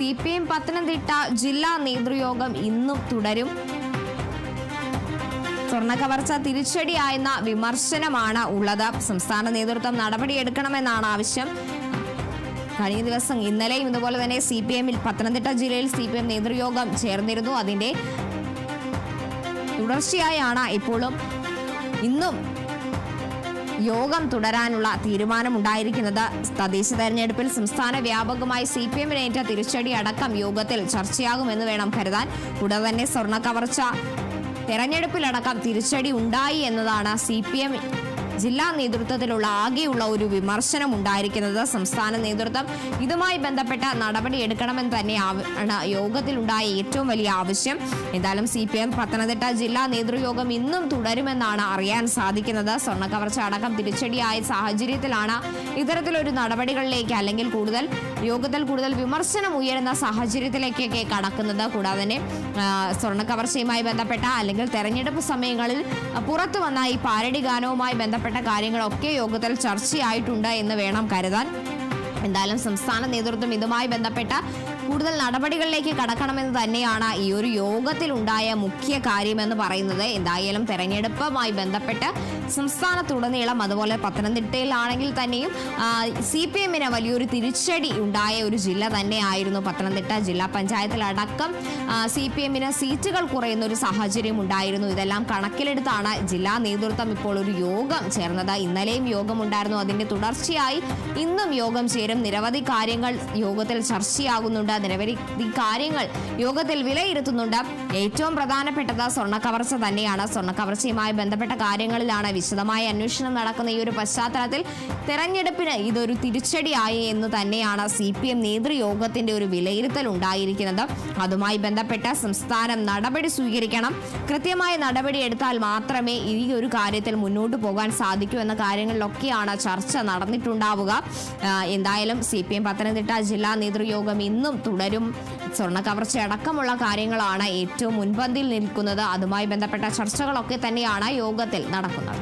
CPM Pathanamthitta ജില്ലാ നേതൃയോഗം ഇന്നും തുടരും. സ്വർണ്ണക്കവർച്ച തിരിച്ചടിയായെന്ന വിമർശനമാണ് ഉള്ളത്. സംസ്ഥാന നേതൃത്വം നടപടിയെടുക്കണമെന്നാണ് ആവശ്യം. കഴിഞ്ഞ ദിവസം ഇന്നലെയും ഇതുപോലെ തന്നെ CPM പത്തനംതിട്ട ജില്ലയിൽ CPM നേതൃയോഗം ചേർന്നിരുന്നു. അതിന്റെ തുടർച്ചയായാണ് ഇപ്പോഴും ഇന്നും യോഗം തുടരാനുള്ള തീരുമാനമുണ്ടായിരിക്കുന്നത്. തദ്ദേശ തെരഞ്ഞെടുപ്പിൽ സംസ്ഥാന വ്യാപകമായി CPM-നേറ്റ തിരിച്ചടി അടക്കം യോഗത്തിൽ ചർച്ചയാകുമെന്ന് വേണം കരുതാൻ. കൂടാതെ തന്നെ സ്വർണ്ണക്കവർച്ച തെരഞ്ഞെടുപ്പിലടക്കം തിരിച്ചടി ഉണ്ടായി എന്നതാണ് CPM ജില്ലാ നേതൃത്വത്തിലുള്ള ആകെയുള്ള ഒരു വിമർശനം ഉണ്ടായിരിക്കുന്നത്. സംസ്ഥാന നേതൃത്വം ഇതുമായി ബന്ധപ്പെട്ട നടപടി എടുക്കണമെന്ന് തന്നെയാണ് യോഗത്തിലുണ്ടായ ഏറ്റവും വലിയ ആവശ്യം. എന്തായാലും CPM പത്തനംതിട്ട ജില്ലാ നേതൃയോഗം ഇന്നും തുടരുമെന്നാണ് അറിയാൻ സാധിക്കുന്നത്. സ്വർണ്ണക്കവർച്ച അടക്കം തിരിച്ചടിയായ സാഹചര്യത്തിലാണ് ഇത്തരത്തിലൊരു നടപടികളിലേക്ക് അല്ലെങ്കിൽ യോഗത്തിൽ കൂടുതൽ വിമർശനം ഉയരുന്ന സാഹചര്യത്തിലേക്കൊക്കെ കടക്കുന്നത്. കൂടാതെ തന്നെ സ്വർണ്ണക്കവർച്ചയുമായി ബന്ധപ്പെട്ട അല്ലെങ്കിൽ തെരഞ്ഞെടുപ്പ് സമയങ്ങളിൽ പുറത്തു വന്ന ഈ പാരഡി ഗാനവുമായി ബന്ധപ്പെട്ട കാര്യങ്ങളൊക്കെ യോഗത്തിൽ ചർച്ചയായിട്ടുണ്ട് എന്ന് വേണം കരുതാൻ. എന്തായാലും സംസ്ഥാന നേതൃത്വം ഇതുമായി ബന്ധപ്പെട്ട കൂടുതൽ നടപടികളിലേക്ക് കടക്കണമെന്ന് തന്നെയാണ് ഈ ഒരു യോഗത്തിൽ ഉണ്ടായ മുഖ്യ കാര്യമെന്ന് പറയുന്നത്. എന്തായാലും തെരഞ്ഞെടുപ്പുമായി ബന്ധപ്പെട്ട് സംസ്ഥാനത്തുടനീളം അതുപോലെ പത്തനംതിട്ടയിലാണെങ്കിൽ തന്നെയും CPM-ന് വലിയൊരു തിരിച്ചടി ഉണ്ടായ ഒരു ജില്ല തന്നെയായിരുന്നു പത്തനംതിട്ട. ജില്ലാ പഞ്ചായത്തിലടക്കം CPM-ന് സീറ്റുകൾ കുറയുന്ന ഒരു സാഹചര്യം ഉണ്ടായിരുന്നു. ഇതെല്ലാം കണക്കിലെടുത്താണ് ജില്ലാ നേതൃത്വം ഇപ്പോൾ ഒരു യോഗം ചേർന്നത്. ഇന്നലെയും യോഗമുണ്ടായിരുന്നു. അതിന്റെ തുടർച്ചയായി ഇന്നും യോഗം ചേരും. നിരവധി കാര്യങ്ങൾ യോഗത്തിൽ ചർച്ചയാകുന്നുണ്ട്. നിരവധി കാര്യങ്ങൾ യോഗത്തിൽ വിലയിരുത്തുന്നുണ്ട്. ഏറ്റവും പ്രധാനപ്പെട്ടത് സ്വർണ്ണക്കവർച്ച തന്നെയാണ്. സ്വർണ്ണക്കവർച്ചയുമായി ബന്ധപ്പെട്ട കാര്യങ്ങളിലാണ് വിശദമായ അന്വേഷണം നടക്കുന്ന ഈ ഒരു പശ്ചാത്തലത്തിൽ തെരഞ്ഞെടുപ്പിന് ഇതൊരു തിരിച്ചടിയായി എന്ന് തന്നെയാണ് CPM നേതൃയോഗത്തിന്റെ ഒരു വിലയിരുത്തൽ ഉണ്ടായിരിക്കുന്നത്. അതുമായി ബന്ധപ്പെട്ട സംസ്ഥാനം നടപടി സ്വീകരിക്കണം. കൃത്യമായ നടപടി എടുത്താൽ മാത്രമേ ഈ ഒരു കാര്യത്തിൽ മുന്നോട്ട് പോകാൻ സാധിക്കൂ എന്ന കാര്യങ്ങളിലൊക്കെയാണ് ചർച്ച നടന്നിട്ടുണ്ടാവുക. എന്തായാലും CPM പത്തനംതിട്ട ജില്ലാ നേതൃയോഗം ഇന്നും തുടരും. സ്വർണ്ണക്കവർച്ച അടക്കമുള്ള കാര്യങ്ങളാണ് ഏറ്റവും മുൻപന്തിയിൽ നിൽക്കുന്നത്. അതുമായി ബന്ധപ്പെട്ട ചർച്ചകളൊക്കെ തന്നെയാണ് യോഗത്തിൽ നടക്കുന്നത്.